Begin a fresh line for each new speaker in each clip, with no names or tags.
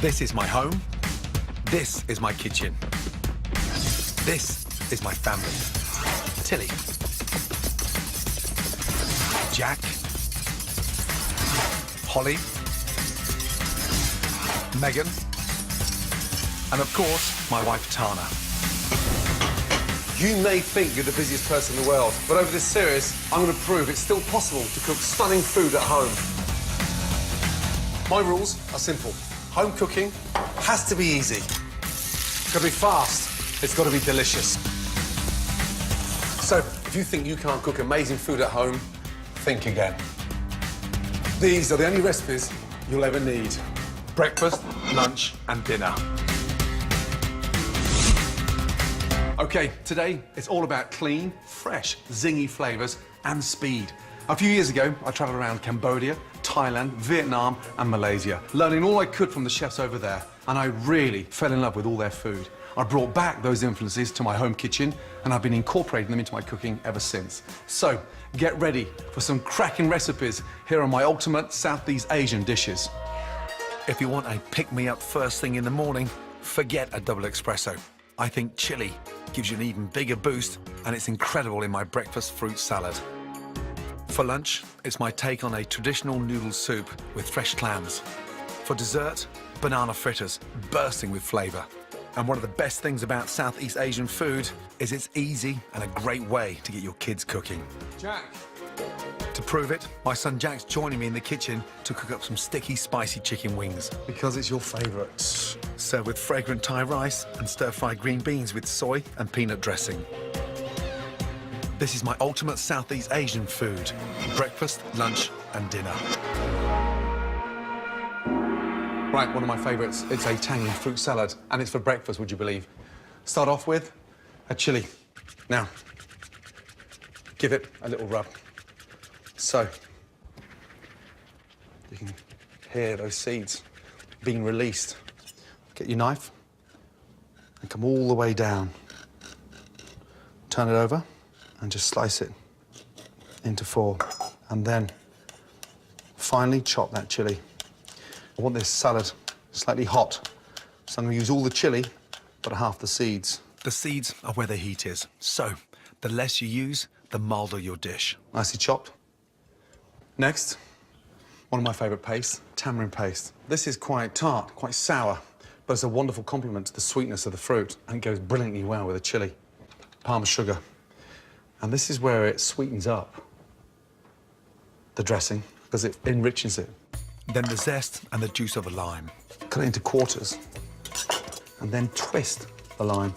This is my home. This is my kitchen. This is my family. Tilly. Jack. Holly. Megan. And of course, my wife Tana.
You may think you're the busiest person in the world, but over this series, I'm going to prove it's still possible to cook stunning food at home. My rules are simple. Home cooking has to be easy. It's got to be fast. It's got to be delicious. So, if you think you can't cook amazing food at home, think again. These are the only recipes you'll ever need. Breakfast, lunch, and dinner. OK, today it's all about clean, fresh, zingy flavours and speed. A few years ago, I travelled around Cambodia, Thailand, Vietnam and Malaysia, learning all I could from the chefs over there, and I really fell in love with all their food. I brought back those influences to my home kitchen, and I've been incorporating them into my cooking ever since. So, get ready for some cracking recipes here on my ultimate Southeast Asian dishes.
If you want a pick-me-up first thing in the morning, forget a double espresso. I think chili gives you an even bigger boost, and it's incredible in my breakfast fruit salad. For lunch, it's my take on a traditional noodle soup with fresh clams. For dessert, banana fritters, bursting with flavour. And one of the best things about Southeast Asian food is it's easy and a great way to get your kids cooking.
Jack.
To prove it, my son Jack's joining me in the kitchen to cook up some sticky, spicy chicken wings.
Because it's your favourite.
Served with fragrant Thai rice and stir-fried green beans with soy and peanut dressing. This is my ultimate Southeast Asian food. Breakfast, lunch and dinner.
Right, one of my favourites. It's a tangy fruit salad, and it's for breakfast, would you believe? Start off with a chilli. Now, give it a little rub. So, you can hear those seeds being released. Get your knife and come all the way down. Turn it over and just slice it into 4. And then finally chop that chilli. I want this salad slightly hot, so I'm going to use all the chilli, but half the seeds.
The seeds are where the heat is, so the less you use, the milder your dish.
Nicely chopped. Next, one of my favourite pastes, tamarind paste. This is quite tart, quite sour, but it's a wonderful complement to the sweetness of the fruit, and it goes brilliantly well with the chilli. Palm sugar. And this is where it sweetens up the dressing, because it enriches it.
Then the zest and the juice of a lime.
Cut it into quarters, and then twist the lime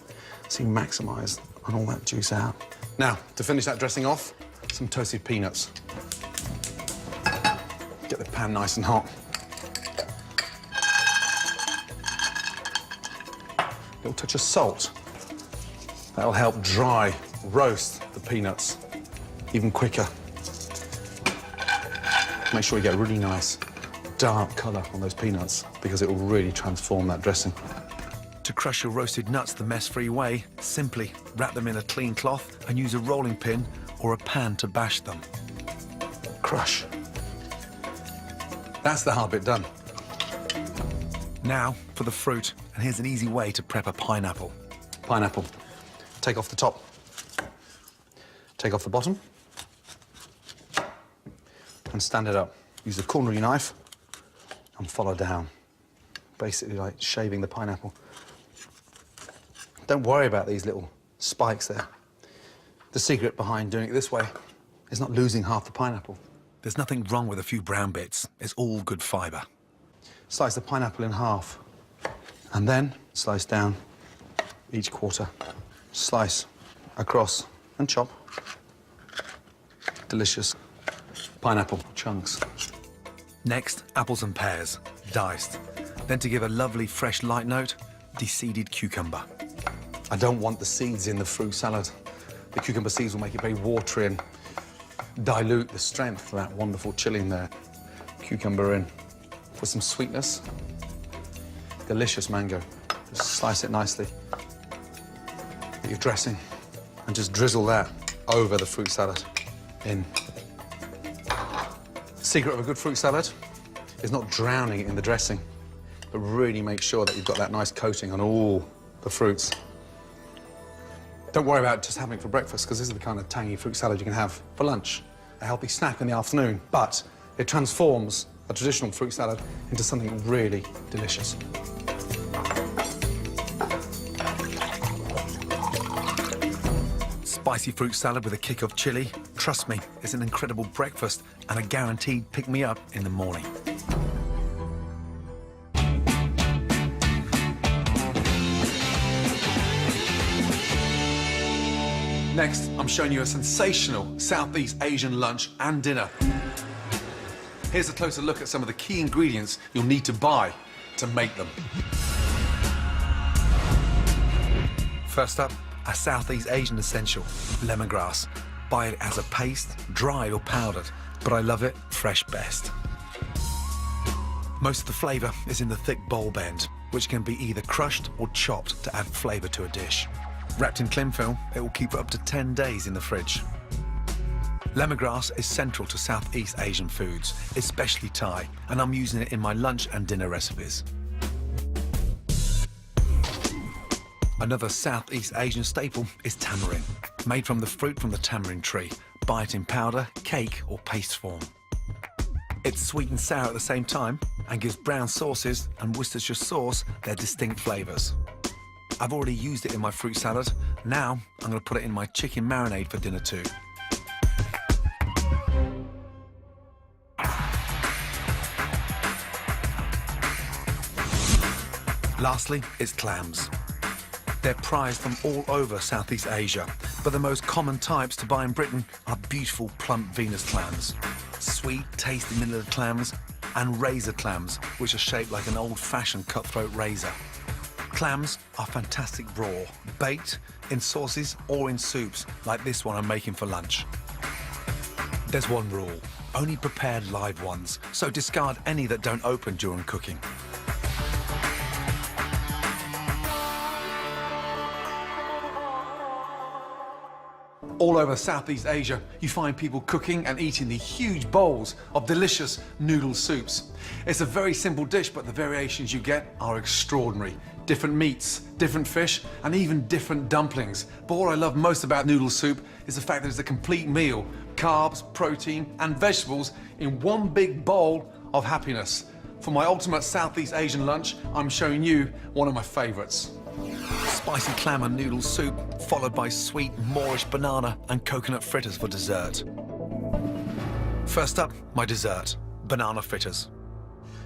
so you maximise on all that juice out. Now, to finish that dressing off, some toasted peanuts. Get the pan nice and hot. A little touch of salt. That'll help dry roast the peanuts even quicker. Make sure you get a really nice dark colour on those peanuts, because it will really transform that dressing.
To crush your roasted nuts the mess-free way, simply wrap them in a clean cloth and use a rolling pin or a pan to bash them.
Crush. That's the hard bit done.
Now for the fruit, and here's an easy way to prep a pineapple.
Pineapple. Take off the top. Take off the bottom. And stand it up. Use the corner of your knife and follow down. Basically like shaving the pineapple. Don't worry about these little spikes there. The secret behind doing it this way is not losing half the pineapple.
There's nothing wrong with a few brown bits. It's all good fibre.
Slice the pineapple in half, and then slice down each quarter. Slice across and chop. Delicious pineapple chunks.
Next, apples and pears, diced. Then to give a lovely fresh light note, de-seeded cucumber.
I don't want the seeds in the fruit salad. The cucumber seeds will make it very watery and dilute the strength of that wonderful chilli in there. Cucumber in for some sweetness. Delicious mango. Just slice it nicely. Get your dressing and just drizzle that over the fruit salad in. The secret of a good fruit salad is not drowning it in the dressing, but really make sure that you've got that nice coating on all the fruits. Don't worry about just having it for breakfast, because this is the kind of tangy fruit salad you can have for lunch, a healthy snack in the afternoon, but it transforms a traditional fruit salad into something really delicious.
Spicy fruit salad with a kick of chili, trust me, it's an incredible breakfast and a guaranteed pick-me-up in the morning.
Next, I'm showing you a sensational Southeast Asian lunch and dinner. Here's a closer look at some of the key ingredients you'll need to buy to make them.
First up, a Southeast Asian essential, lemongrass. Buy it as a paste, dried or powdered, but I love it fresh best. Most of the flavour is in the thick bulb end, which can be either crushed or chopped to add flavour to a dish. Wrapped in cling film, it will keep for up to 10 days in the fridge. Lemongrass is central to Southeast Asian foods, especially Thai, and I'm using it in my lunch and dinner recipes. Another Southeast Asian staple is tamarind, made from the fruit from the tamarind tree. Buy it in powder, cake or paste form. It's sweet and sour at the same time and gives brown sauces and Worcestershire sauce their distinct flavours. I've already used it in my fruit salad. Now I'm going to put it in my chicken marinade for dinner too. Lastly, it's clams. They're prized from all over Southeast Asia, but the most common types to buy in Britain are beautiful plump Venus clams, sweet, tasty manila clams, and razor clams, which are shaped like an old-fashioned cutthroat razor. Clams are fantastic raw, baked, in sauces or in soups, like this one I'm making for lunch. There's one rule, only prepare live ones, so discard any that don't open during cooking.
All over Southeast Asia, you find people cooking and eating the huge bowls of delicious noodle soups. It's a very simple dish, but the variations you get are extraordinary. Different meats, different fish, and even different dumplings. But what I love most about noodle soup is the fact that it's a complete meal. Carbs, protein, and vegetables in one big bowl of happiness. For my ultimate Southeast Asian lunch, I'm showing you one of my favorites.
Spicy clam and noodle soup, followed by sweet Moorish banana and coconut fritters for dessert. First up, my dessert, banana fritters.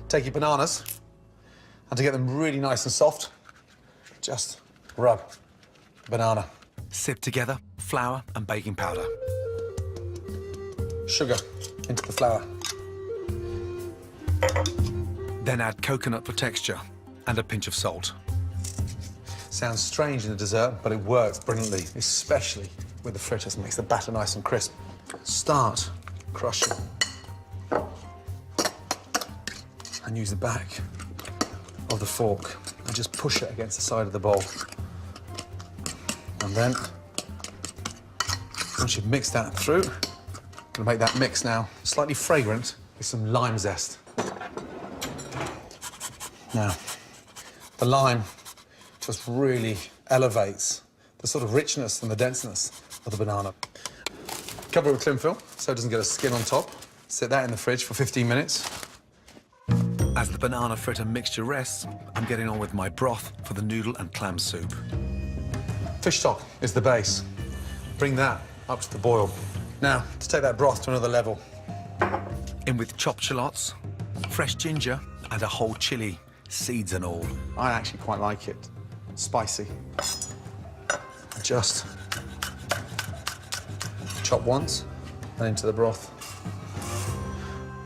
Take your bananas, and to get them really nice and soft, just rub the banana.
Sieve together flour and baking powder.
Sugar into the flour.
Then add coconut for texture and a pinch of salt.
Sounds strange in a dessert, but it works brilliantly, especially with the fritters. It makes the batter nice and crisp. Start crushing. And use the back of the fork and just push it against the side of the bowl. And then, once you've mixed that through, I'm gonna make that mix now slightly fragrant with some lime zest. Now, the lime just really elevates the sort of richness and the denseness of the banana. Cover it with cling film so it doesn't get a skin on top. Set that in the fridge for 15 minutes.
As the banana fritter mixture rests, I'm getting on with my broth for the noodle and clam soup.
Fish stock is the base. Bring that up to the boil. Now, to take that broth to another level.
In with chopped shallots, fresh ginger, and a whole chili, seeds and all.
I actually quite like it. Spicy. Just chop once and into the broth.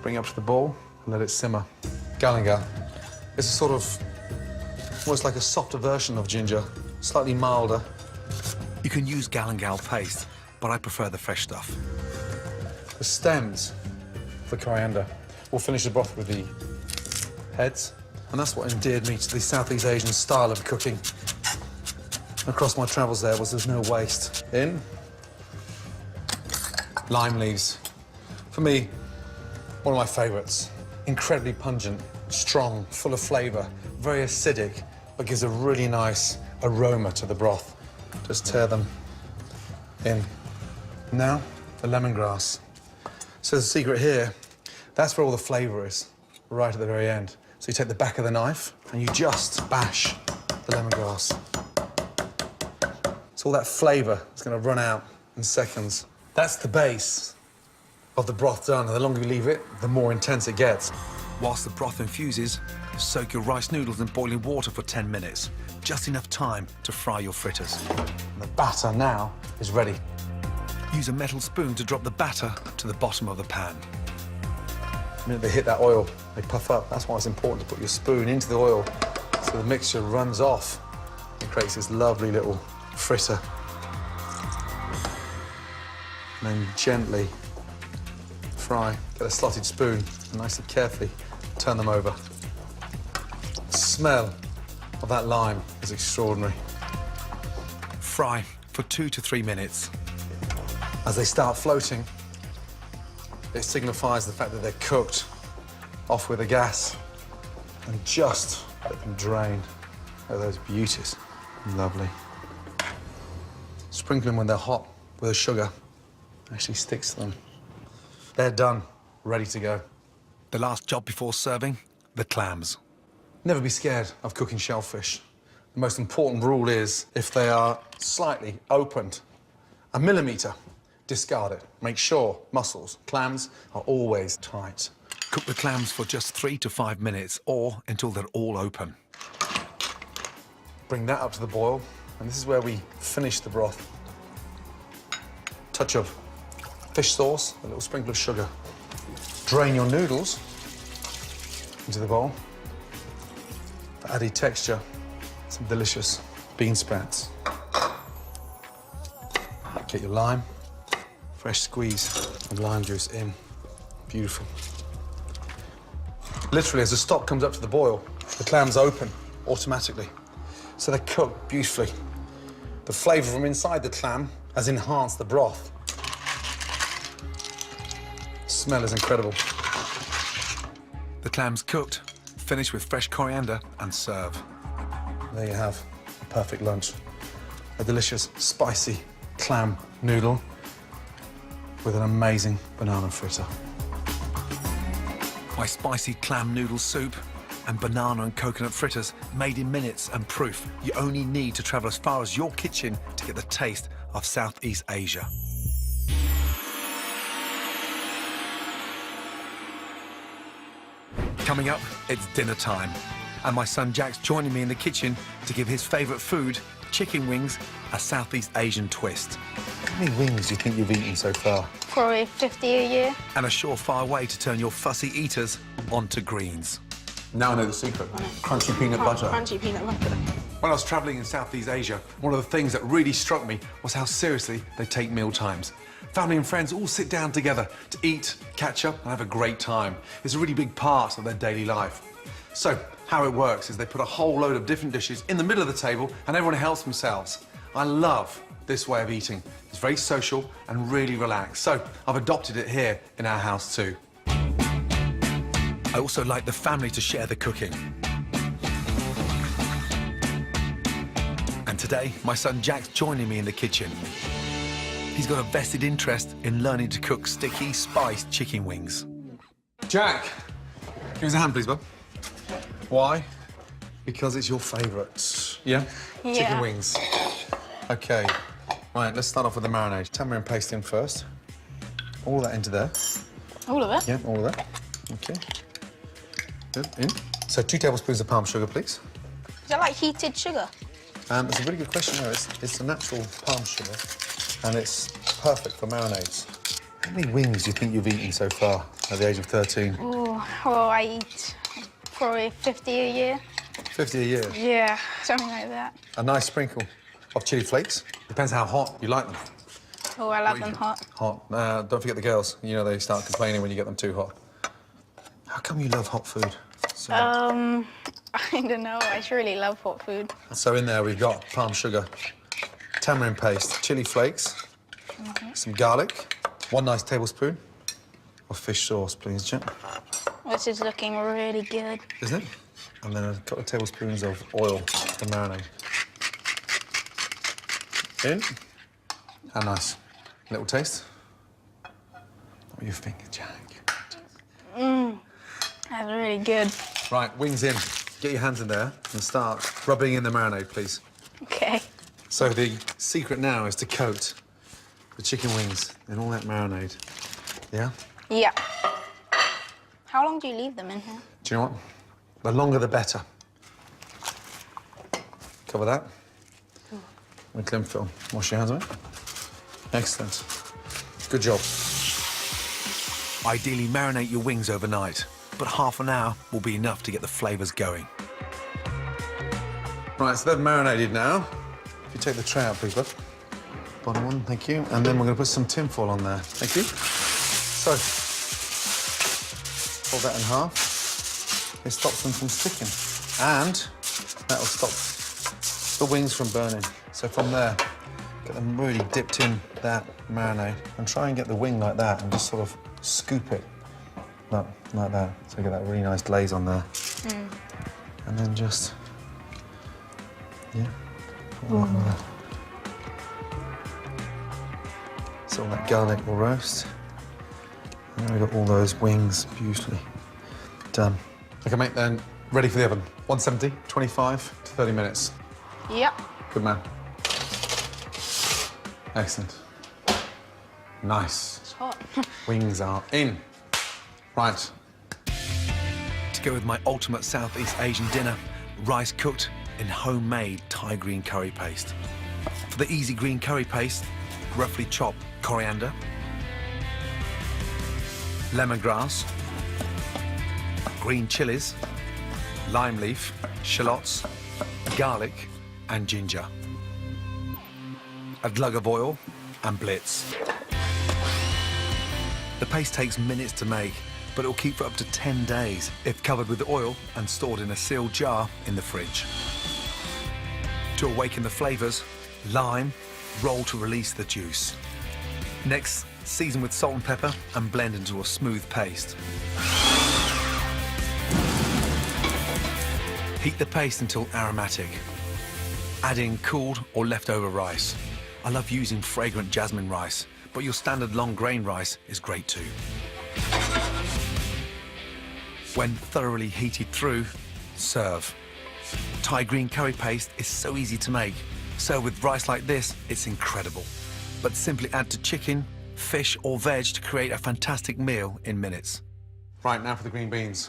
Bring it up to the bowl and let it simmer. Galangal is a sort of almost like a softer version of ginger, slightly milder.
You can use galangal paste, but I prefer the fresh stuff.
The stems for coriander. We'll finish the broth with the heads. And that's what endeared me to the Southeast Asian style of cooking. Across my travels there's no waste. In. Lime leaves. For me, one of my favorites. Incredibly pungent, strong, full of flavour, very acidic, but gives a really nice aroma to the broth. Just tear them in. Now, the lemongrass. So the secret here, that's where all the flavour is, right at the very end. So you take the back of the knife and you just bash the lemongrass. So all that flavour is going to run out in seconds. That's the base of the broth done, and the longer you leave it, the more intense it gets.
Whilst the broth infuses, soak your rice noodles in boiling water for 10 minutes. Just enough time to fry your fritters.
And the batter now is ready.
Use a metal spoon to drop the batter to the bottom of the pan.
The minute they hit that oil, they puff up. That's why it's important to put your spoon into the oil so the mixture runs off and creates this lovely little fritter. And then gently fry. Get a slotted spoon and nicely, carefully turn them over. The smell of that lime is extraordinary.
Fry for 2 to 3 minutes.
As they start floating, it signifies the fact that they're cooked. Off with the gas and just let them drain. Oh, those beauties. Lovely. Sprinkle them when they're hot with the sugar. Actually sticks to them. They're done, ready to go.
The last job before serving, the clams.
Never be scared of cooking shellfish. The most important rule is if they are slightly opened, a millimetre, discard it. Make sure mussels, clams are always tight.
Cook the clams for just 3 to 5 minutes or until they're all open.
Bring that up to the boil, and this is where we finish the broth. Touch of fish sauce, a little sprinkle of sugar. Drain your noodles into the bowl. For added texture, some delicious bean sprouts. Get your lime, fresh squeeze of lime juice in. Beautiful. Literally, as the stock comes up to the boil, the clams open automatically. So they're cooked beautifully. The flavour from inside the clam has enhanced the broth. The smell is incredible.
The clams cooked, finish with fresh coriander and serve.
There you have a perfect lunch. A delicious, spicy clam noodle with an amazing banana fritter.
My spicy clam noodle soup and banana and coconut fritters made in minutes and proof you only need to travel as far as your kitchen to get the taste of Southeast Asia. Coming up, it's dinner time, and my son Jack's joining me in the kitchen to give his favourite food, chicken wings, a Southeast Asian twist.
How many wings do you think you've eaten so far?
Probably 50 a year.
And a surefire way to turn your fussy eaters onto greens.
Now I know the secret. Crunchy peanut butter.
Crunchy peanut butter.
When I was travelling in Southeast Asia, one of the things that really struck me was how seriously they take meal times. Family and friends all sit down together to eat, catch up, and have a great time. It's a really big part of their daily life. So, how it works is they put a whole load of different dishes in the middle of the table and everyone helps themselves. I love this way of eating. It's very social and really relaxed. So, I've adopted it here in our house too. I also like the family to share the cooking. And today, my son Jack's joining me in the kitchen. He's got a vested interest in learning to cook sticky, spiced chicken wings.
Jack, give us a hand, please, bud. Why? Because it's your favourite. Yeah?
Yeah.
Chicken wings. OK. Right, let's start off with the marinade. Tamarind paste in first. All of that into there.
All of it?
Yeah, all of that. OK. Good, in. So 2 tablespoons of palm sugar, please.
Is that like heated sugar?
It's a really good question. No, it's a natural palm sugar, and it's perfect for marinades. How many wings do you think you've eaten so far at the age of 13?
Oh, well, I eat probably 50 a year.
50 a year.
Yeah, something like that.
A nice sprinkle of chili flakes. Depends how hot you like them.
Oh, I love them hot.
Hot. Don't forget the girls. You know, they start complaining when you get them too hot. How come you love hot food? So,
I don't know. I just really love hot food.
so in there we've got palm sugar, tamarind paste, chili flakes, some garlic, 1 nice tablespoon of fish sauce, please, Jen.
Oh, This is looking really good.
Isn't it? And then a couple of tablespoons of oil to marinate. In. How nice. Little taste. What do you think, Jack?
That's really good.
Right, wings in. Get your hands in there and start rubbing in the marinade, please.
Okay.
So the secret now is to coat the chicken wings in all that marinade. Yeah?
Yeah. How long do you leave them in here?
Do you know what? The longer the better. Cover that. With cling film. Wash your hands of it. Excellent. Good job.
Ideally, marinate your wings overnight, but half an hour will be enough to get the flavours going.
Right, so they're marinated now. If you take the tray out, please, bud. Bottom one, thank you. And then we're going to put some tin foil on there. Thank you. So, fold that in half. It stops them from sticking. And that'll stop the wings from burning. So from there, get them really dipped in that marinade and try and get the wing like that and just sort of scoop it like that. So you get that really nice glaze on there. And then just, yeah, put that on there. So all that garlic will roast. And then we've got all those wings beautifully done. Okay, mate, then ready for the oven. 170, 25 to 30 minutes.
Yep.
Good man. Excellent. Nice.
It's hot.
Wings are in. Right.
To go with my ultimate Southeast Asian dinner, rice cooked in homemade Thai green curry paste. For the easy green curry paste, roughly chop coriander, lemongrass, green chilies, lime leaf, shallots, garlic, and ginger. A glug of oil and blitz. The paste takes minutes to make, but it'll keep for up to 10 days if covered with oil and stored in a sealed jar in the fridge. To awaken the flavors, lime, roll to release the juice. Next, season with salt and pepper and blend into a smooth paste. Heat the paste until aromatic. Add in cooled or leftover rice. I love using fragrant jasmine rice, but your standard long grain rice is great too. When thoroughly heated through, serve. Thai green curry paste is so easy to make. Serve with rice like this, it's incredible. But simply add to chicken, fish or veg to create a fantastic meal in minutes.
Right, now for the green beans.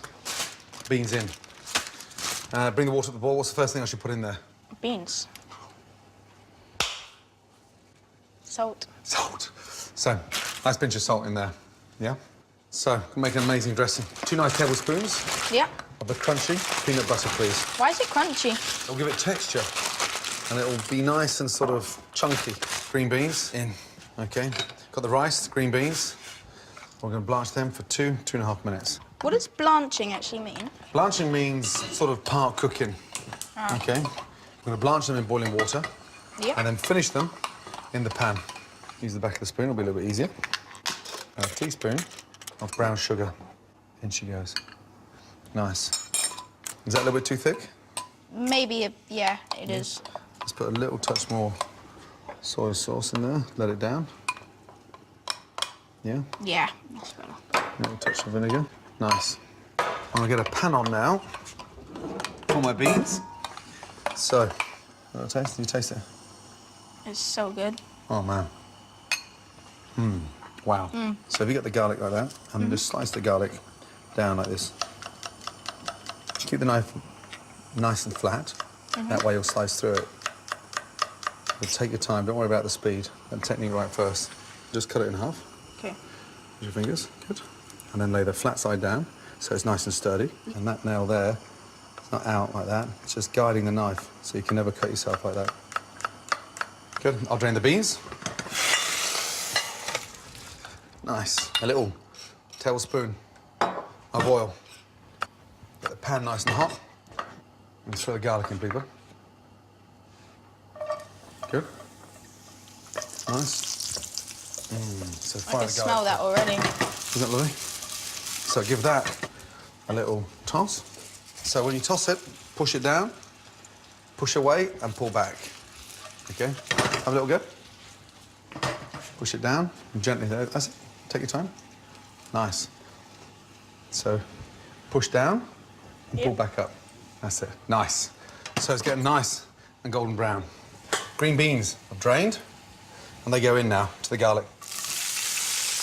Beans in. Bring the water to the boil. What's the first thing I should put in there?
Beans. Salt.
Salt. So, nice pinch of salt in there. Yeah? So, make an amazing dressing. 2 nice tablespoons
Yeah.
of the crunchy peanut butter, please.
Why is it crunchy?
It'll give it texture. And it'll be nice and sort of chunky. Green beans in. Okay. Got the rice, green beans. We're going to blanch them for 2.5 minutes.
What does blanching actually mean?
Blanching means sort of part cooking. Okay. We're going to blanch them in boiling water.
Yeah.
And then finish them in the pan. Use the back of the spoon, it'll be a little bit easier. And a teaspoon of brown sugar. In she goes. Nice. Is that a little bit too thick?
Maybe, yeah, it is.
Let's put a little touch more soy sauce in there. Let it down. Yeah?
Yeah, that's better.
A little touch of vinegar. Nice. I'm gonna get a pan on now for my beans. So, little taste. Did you taste it?
It's so good.
Oh, man. Wow. So if you get the garlic like that, and just slice the garlic down like this. Keep the knife nice and flat. That way you'll slice through it. But take your time. Don't worry about the speed. Get the technique right first. Just cut it in half.
Okay.
With your fingers. Good. And then lay the flat side down so it's nice and sturdy. And that nail there, it's not out like that. It's just guiding the knife so you can never cut yourself like that. Good. I'll drain the beans. Nice. A little tablespoon of oil. Get the pan nice and hot. And throw the garlic in, people. Good. Nice. So
I
fire
can
the garlic.
smell that already.
Isn't that lovely? So give that a little toss. So when you toss it, push it down, push away, and pull back. Okay? Have a little go. Push it down, and gently there. That's it. Take your time. Nice. So push down and pull back up. That's it. Nice. So it's getting nice and golden brown. Green beans I've drained, and they go in now to the garlic.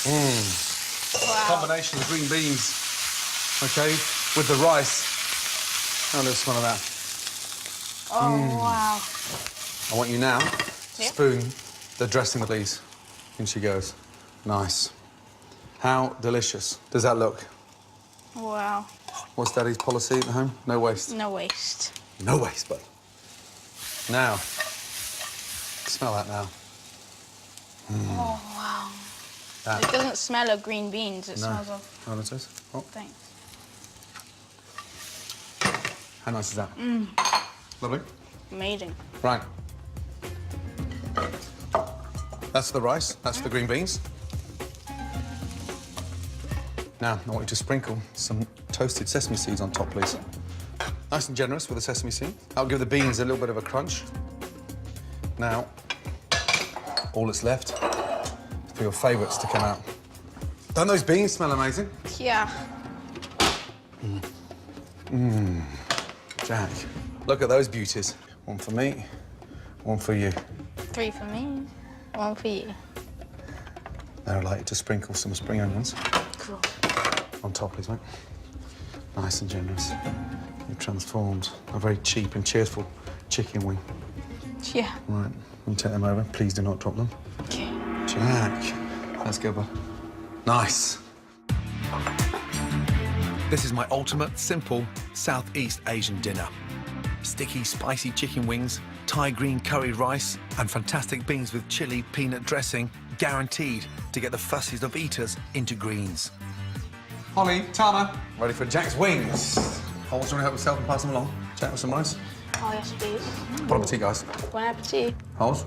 Wow.
Combination of green beans, okay, with the rice. Have a little smell of that.
Oh, wow.
I want you now to spoon the dressing, please. In she goes. Nice. How delicious does that look?
Wow.
What's Daddy's policy at home? No waste.
No waste.
No waste, bud. Now, smell that now.
Oh, wow.
That.
It doesn't smell of green beans. It smells of...
Oh, it is? Oh.
Thanks.
How nice is that? Lovely.
Amazing.
Right. That's the rice. That's the green beans. Now, I want you to sprinkle some toasted sesame seeds on top, please. Nice and generous with the sesame seed. That'll give the beans a little bit of a crunch. Now, all that's left is for your favourites to come out. Don't those beans smell amazing?
Yeah.
Jack, look at those beauties. One for me, one for you.
3 for me, 1 for you.
Now I'd like you to sprinkle some spring onions
Cool.
on top, please, mate. Nice and generous. You've transformed a very cheap and cheerful chicken wing.
Yeah.
Right, when you take them over, please do not drop them.
Okay.
Jack, let's go, bud. Nice.
This is my ultimate, simple Southeast Asian dinner. Sticky, spicy chicken wings, Thai green curry rice, and fantastic beans with chili peanut dressing, guaranteed to get the fussiest of eaters into greens.
Holly, Tana, ready for Jack's wings. Holmes, do you want to help yourself and pass them along? Jack with some rice.
Oh, yes, please.
Bon appetit, guys.
Bon appetit.
Holmes,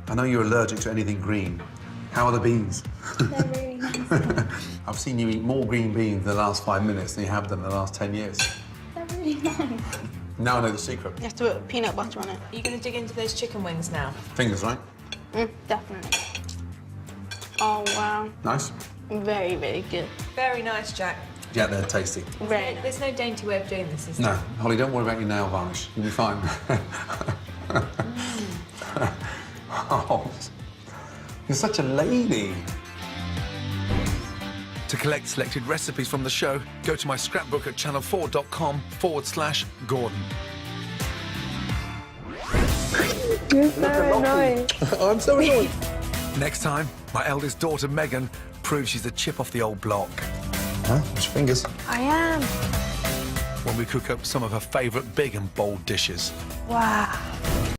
I know you're allergic to anything green. How are the beans?
They're really nice.
I've seen you eat more green beans in the last 5 minutes than you have done in the last 10 years.
They're really nice.
Now I know the secret.
You have to put peanut butter on it.
Are you going to dig into those chicken wings now?
Fingers, right?
Definitely. Oh, wow.
Nice.
Very, very good.
Very nice, Jack.
Yeah, they're tasty.
Very nice.
There's no dainty way of doing this, is there?
No, Holly, don't worry about your nail varnish. You'll be fine. Oh, you're such a lady.
To collect selected recipes from the show, go to my scrapbook at channel4.com/Gordon.
You're so annoying.
I'm so annoyed.
Next time, my eldest daughter, Megan, proves she's a chip off the old block
Huh? Watch your fingers.
I am.
when we cook up some of her favourite big and bold dishes.
Wow.